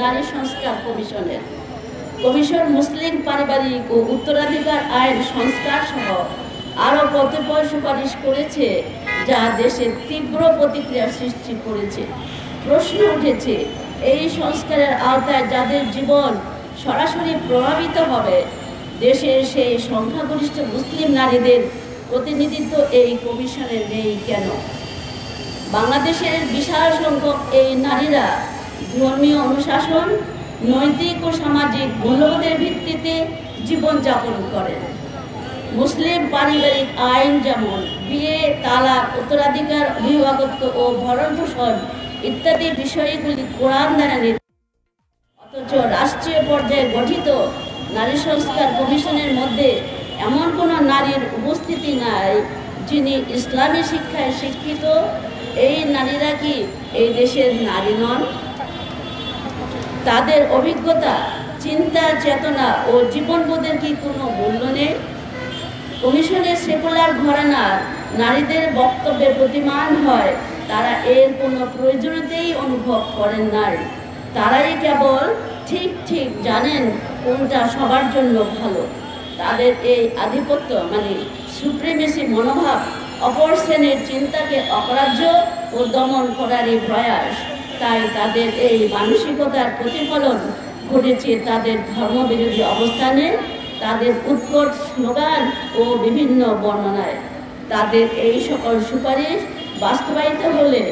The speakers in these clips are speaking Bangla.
নারী সংস্কার কমিশনের। কমিশন মুসলিম পারিবারিক ও উত্তরাধিকার আইন সংস্কার সহ আরও কতিপয় সুপারিশ করেছে, যা দেশে তীব্র প্রতিক্রিয়া সৃষ্টি করেছে। প্রশ্ন উঠেছে, এই সংস্কারের আওতায় যাদের জীবন সরাসরি প্রভাবিত হবে, দেশের সেই সংখ্যাগরিষ্ঠ মুসলিম নারীদের প্রতিনিধিত্ব এই কমিশনে নেই কেন? বাংলাদেশের বিশাল সংখ্যক এই নারীরা ধর্মীয় অনুশাসন, নৈতিক ও সামাজিক মূল্যবোধের ভিত্তিতে জীবনযাপন করেন। মুসলিম পারিবারিক আইন যেমন বিয়ে, তালাক, উত্তরাধিকার, অভিভাবকত্ব ও ভরণ-পোষণ ইত্যাদি বিষয়গুলি কোরআন দ্বারা নির্ধারিত। অথচ রাষ্ট্রীয় পর্যায়ে গঠিত নারী সংস্কার কমিশনের মধ্যে এমন কোনো নারীর উপস্থিতি নাই যিনি ইসলামী শিক্ষায় শিক্ষিত। এই নারীরা কি এই দেশের নারী নন? তাদের অভিজ্ঞতা, চিন্তা, চেতনা ও জীবনবোধের কি কোনো মূল্য নেই? কমিশনের সেকুলার ঘরানার নারীদের বক্তব্যে প্রতিমান হয় তারা এর কোনো প্রয়োজনীয়তাই অনুভব করেন নাই। তারাই কেবল ঠিক ঠিক জানেন কোনটা সবার জন্য ভালো। তাদের এই আধিপত্য মানে সুপ্রিমেসি মনোভাব অপর শ্রেণীর চিন্তাকে অগ্রাহ্য ও দমন করারই প্রয়াস। তাই তাদের এই মানসিকতার প্রতিফলন ঘটেছে তাদের ধর্মবিরোধী অবস্থানে, তাদের উৎকট স্লোগান ও বিভিন্ন বর্ণনায়। তাদের এই সকল সুপারিশ বাস্তবায়িত হলে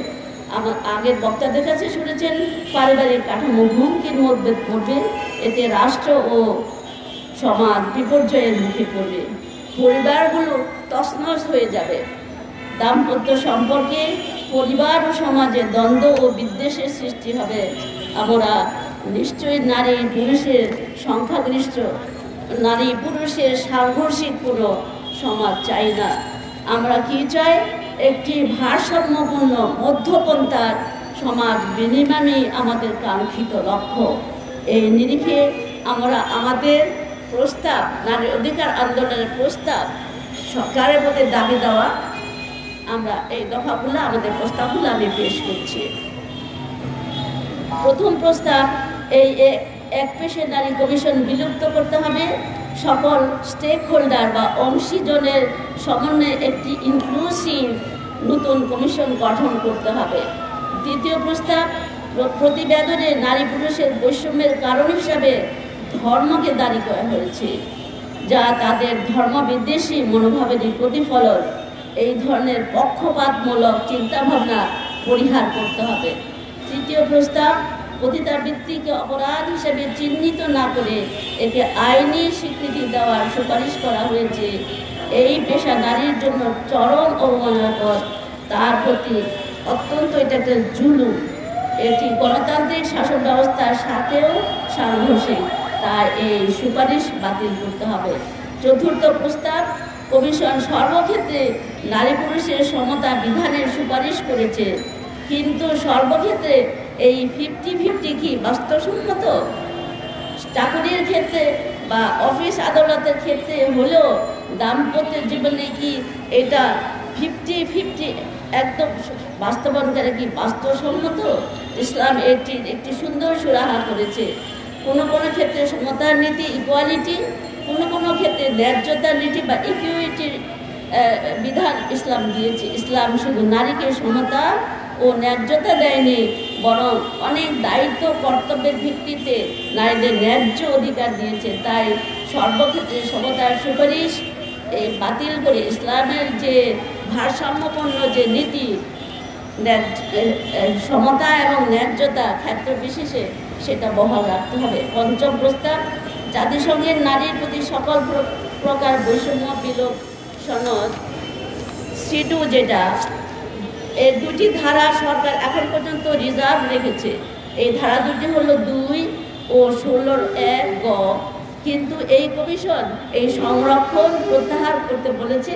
আমার আগের বক্তাদের কাছে শুনেছেন পারিবারিক কাঠামো হুমকির মধ্যে পড়বে। এতে রাষ্ট্র ও সমাজ বিপর্যয়ের মুখে পড়বে, পরিবারগুলো তছনছ হয়ে যাবে। দাম্পত্য সম্পর্কে পরিবার ও সমাজে দ্বন্দ্ব ও বিদ্বেষের সৃষ্টি হবে। আমরা নিশ্চয়ই নারী পুরুষের সংখ্যাগরিষ্ঠ, নারী পুরুষের সাংঘর্ষিক কোনো সমাজ চাই না। আমরা কি চাই? একটি ভারসাম্যপূর্ণ মধ্যপন্থার সমাজ বিনির্মাণই আমাদের কাঙ্ক্ষিত লক্ষ্য। এই নিরিখে আমরা আমাদের প্রস্তাব, নারী অধিকার আন্দোলনের প্রস্তাব সরকারের প্রতি দাবি দেওয়া, আমরা এই দফাগুলো, আমাদের প্রস্তাবগুলো আমি পেশ করছি। প্রথম প্রস্তাব, এই এক পেশে নারী কমিশন বিলুপ্ত করতে হবে। সকল স্টেক হোল্ডার বা অংশীজনের সমন্বয়ে একটি ইনক্লুসিভ নতুন কমিশন গঠন করতে হবে। দ্বিতীয় প্রস্তাব, প্রতিবেদনে নারী পুরুষের বৈষম্যের কারণ হিসাবে ধর্মকে দায়ী করা হয়েছে, যা তাদের ধর্মবিদ্বেষী মনোভাবেরই প্রতিফলন। এই ধরনের পক্ষপাতমূলক চিন্তাভাবনা পরিহার করতে হবে। তৃতীয় প্রস্তাব, পতিতাবৃত্তিকে অপরাধ হিসেবে চিহ্নিত না করে একে আইনি স্বীকৃতি দেওয়ার সুপারিশ করা হয়েছে। এই পেশা নারীর জন্য চরম অবমাননাকর, তার প্রতি অত্যন্ত এটা একটা জুলুম, এটি গণতান্ত্রিক শাসন ব্যবস্থার সাথেও সাংঘর্ষিক। তাই এই সুপারিশ বাতিল করতে হবে। চতুর্থ প্রস্তাব, কমিশন সর্বক্ষেত্রে নারী পুরুষের সমতা বিধানের সুপারিশ করেছে, কিন্তু সর্বক্ষেত্রে এই 50-50 কি বাস্তবসম্মত? চাকরির ক্ষেত্রে বা অফিস আদালতের ক্ষেত্রে হলেও দাম্পত্য জীবনে কি এটা 50-50 একদম বাস্তবায়নকারী কি বাস্তবসম্মত? ইসলাম একটি সুন্দর সুরাহা করেছে। কোনো কোনো ক্ষেত্রে সমতার নীতি, ইকুয়ালিটি, কোনো কোনো ক্ষেত্রে ন্যায্যতার নীতি বা ইকুইটির বিধান ইসলাম দিয়েছে। ইসলাম শুধু নারীকে সমতা ও ন্যায্যতা দেয়নি, বরং অনেক দায়িত্ব কর্তব্যের ভিত্তিতে নারীদের ন্যায্য অধিকার দিয়েছে। তাই সর্বক্ষেত্রে সমতার সুপারিশ বাতিল করে ইসলামের যে ভারসাম্যপূর্ণ যে নীতি, সমতা এবং ন্যায্যতা ক্ষেত্র বিশেষে সেটা বহাল রাখতে হবে। পঞ্চম প্রস্তাব, জাতিসংঘের নারীর প্রতি সকল প্রকার বৈষম্য বিলোপ সনদ সিডু, যেটা এই দুটি ধারা সরকার এখন পর্যন্ত রিজার্ভ রেখেছে। এই ধারা দুটি হলো 2 ও 16(1) গ। কিন্তু এই কমিশন এই সংরক্ষণ প্রত্যাহার করতে বলেছে।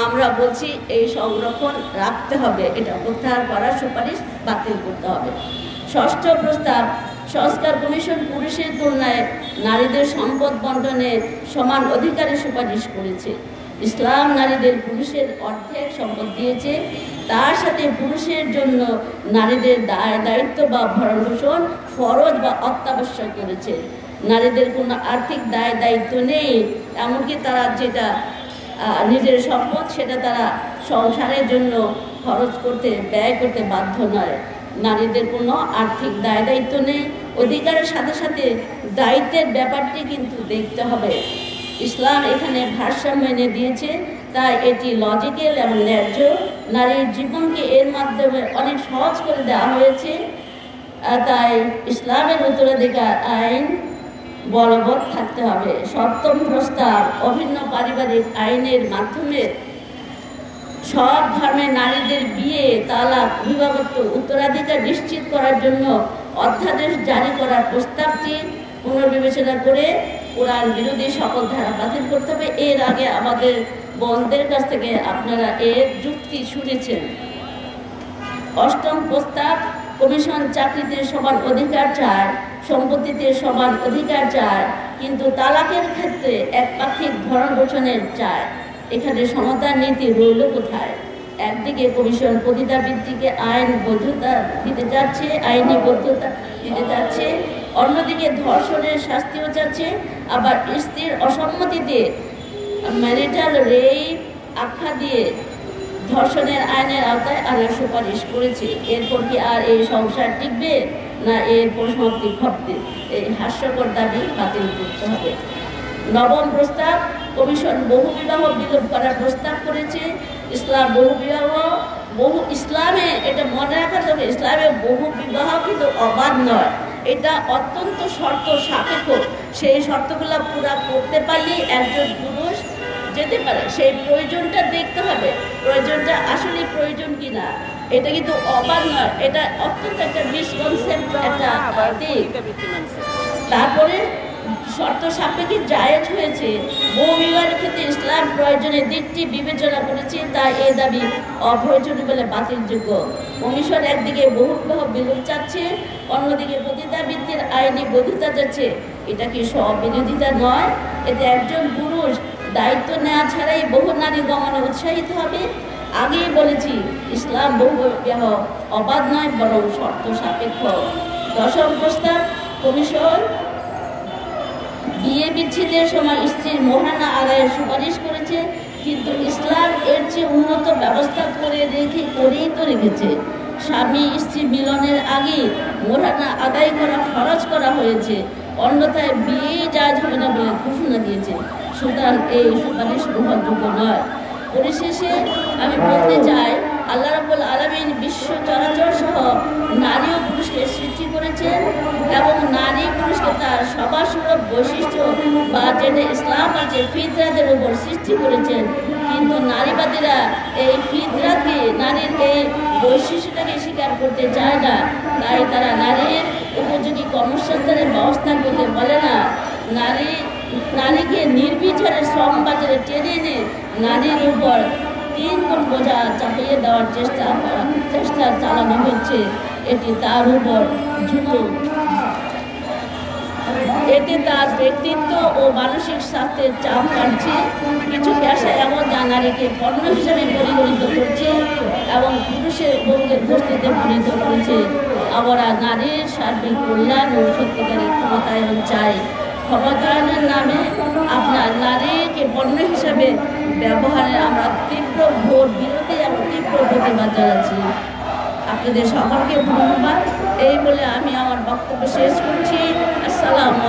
আমরা বলছি এই সংরক্ষণ রাখতে হবে, এটা প্রত্যাহার করার সুপারিশ বাতিল করতে হবে। ষষ্ঠ প্রস্তাব, সংস্কার কমিশন পুরুষের তুলনায় নারীদের সম্পদ বন্টনে সমান অধিকারের সুপারিশ করেছে। ইসলাম নারীদের পুরুষের অর্ধেক সম্পদ দিয়েছে, তার সাথে পুরুষের জন্য নারীদের দায়িত্ব বা ভরণ-পোষণ ফরজ বা অত্যাবশ্যক করেছে। নারীদের কোনো আর্থিক দায়িত্ব নেই, এমনকি তারা যেটা নিজের সম্পদ সেটা তারা সংসারের জন্য খরচ করতে ব্যয় করতে বাধ্য নয়। নারীদের কোনো আর্থিক দায়িত্ব নেই। অধিকারের সাথে সাথে দায়িত্বের ব্যাপারটি কিন্তু দেখতে হবে। ইসলাম এখানে ভারসাম্য এনে দিয়েছে, তাই এটি লজিক্যাল এবং ন্যায্য। নারীর জীবনকে এর মাধ্যমে অনেক সহজ করে দেওয়া হয়েছে। তাই ইসলামের উত্তরাধিকার আইন বলবৎ থাকতে হবে। সপ্তম প্রস্তাব, অভিন্ন পারিবারিক আইনের মাধ্যমে সব ধর্মের নারীদের বিয়ে, তালাক, বিবাহত্ব, উত্তরাধিকার নিশ্চিত করার জন্য অধ্যাদেশ জারি করার প্রস্তাবটি পুনর্বিবেচনা করে কোরআন বিরোধী সকল ধারা বাতিল করতে হবে। এর আগে আমাদের বোনদের কাছ থেকে আপনারা এর যুক্তি শুনেছেন। অষ্টম প্রস্তাব, কমিশন চাকরিতে সমান অধিকার চায়, সম্পত্তিতে সমান অধিকার চায়, কিন্তু তালাকের ক্ষেত্রে একপাক্ষিক ভরণ-পোষণের চায়। এখানে সমতার নীতি রইল কোথায়? একদিকে কমিশন পতিতাবৃত্তিকে আইনি বৈধতা দিতে চাচ্ছে, অন্যদিকে ধর্ষণের শাস্তিও চাচ্ছে, আবার স্ত্রীর অসম্মতিতে ম্যারিটাল রেপ আখ্যা দিয়ে ধর্ষণের আইনের আওতায় আনার সুপারিশ করেছে। এরপর কি আর এই সংসার টিকবে, না এর পরিসমাপ্তি ঘটবে? এই হাস্যকর দাবি বাতিল করতে হবে। নবম প্রস্তাব, কমিশন বহুবিবাহ বিলোপ করার প্রস্তাব করেছে। ইসলামে এটা মনে রাখা হবে, ইসলামে বহু বিবাহ কিন্তু অবাধ নয়, এটা অত্যন্ত শর্ত সাপেক্ষ। সেই শর্তগুলো পুরা করতে পারলেই একজন পুরুষ যেতে পারে। সেই প্রয়োজনটা দেখতে হবে, প্রয়োজনটা আসলে প্রয়োজন কিনা। এটা কিন্তু অবাধ নয়, এটা অত্যন্ত একটা মিসকনসেপ্ট একটা দিক। তারপরে শর্ত সাপেক্ষে জায়েজ হয়েছে। বহু বিবাহের ক্ষেত্রে ইসলাম প্রয়োজনের দিকটি বিবেচনা করেছে, তাই এই দাবি অপ্রয়োজনীয় বলে বাতিলযোগ্য। কমিশন একদিকে বহু বিবাহ বিলোপ চাচ্ছে, অন্যদিকে পতিতাবৃত্তির আইনি বৈধতা চাচ্ছে। এটা কি স্ববিরোধিতা নয়? এতে একজন পুরুষ দায়িত্ব নেওয়া ছাড়াই বহু নারী গমনে উৎসাহিত হবে। আগেই বলেছি, ইসলাম বহু বিবাহ অবাধ নয়, বরং শর্ত সাপেক্ষ। দশম প্রস্তাব, কমিশন বিয়ে বিচ্ছেদের সময় স্ত্রীর মোহরানা আদায়ের সুপারিশ করেছে, কিন্তু ইসলাম এর চেয়ে উন্নত ব্যবস্থা করেই তো রেখেছে। স্বামী স্ত্রী মিলনের আগে মোহরানা আদায় করা ফরজ করা হয়েছে, অন্যথায় বিয়ে জায়েজ হবে না বলে ঘোষণা দিয়েছে। সুতরাং এই সুপারিশ গ্রহণযোগ্য নয়। পরিশেষে আমি বলতে চাই, আল্লাহ রাব্বুল আলামিন বিশ্ব চরাচর সহ নারী ও পুরুষকে সৃষ্টি করেছেন এবং নারী পুরুষকে তার স্বভাবসুলভ বৈশিষ্ট্য বা যেটা ইসলাম আছে ফিতরাতের উপর সৃষ্টি করেছেন। কিন্তু নারীবাদীরা এই ফিতরাতকে, নারীর এই বৈশিষ্ট্যটাকে স্বীকার করতে চায় না। তাই তারা নারীর উপযোগী কর্মসংস্থানের ব্যবস্থা করতে বলে না। নারীকে নির্বিচারে শ্রম বাজারে টেনে এনে নারীর উপর 3 গুণ বোঝা চাপিয়ে দেওয়ার চেষ্টা চালানো হচ্ছে। এটি তার উপর জুলুম। এতে তার ব্যক্তিত্ব ও মানসিক স্বাস্থ্যের চাপ বাড়ছে। কিছু পেশা এমন যা নারীকে পণ্য হিসেবে পরিগণিত করছে এবং পুরুষের বউকে বস্তিতে পরিণত করেছে। আমরা নারীর সার্বিক কল্যাণ ও সত্যিকারের ক্ষমতায়ন চাই। ক্ষমতায়নের নামে আপনার নারীকে পণ্য হিসাবে ব্যবহারে আমরা তীব্র ভোট বিরোধী এবং তীব্র প্রতিবাদ জানাচ্ছি। আপনাদের সকলকে ধন্যবাদ। এই বলে আমি আমার বক্তব্য শেষ করছি। আসসালামু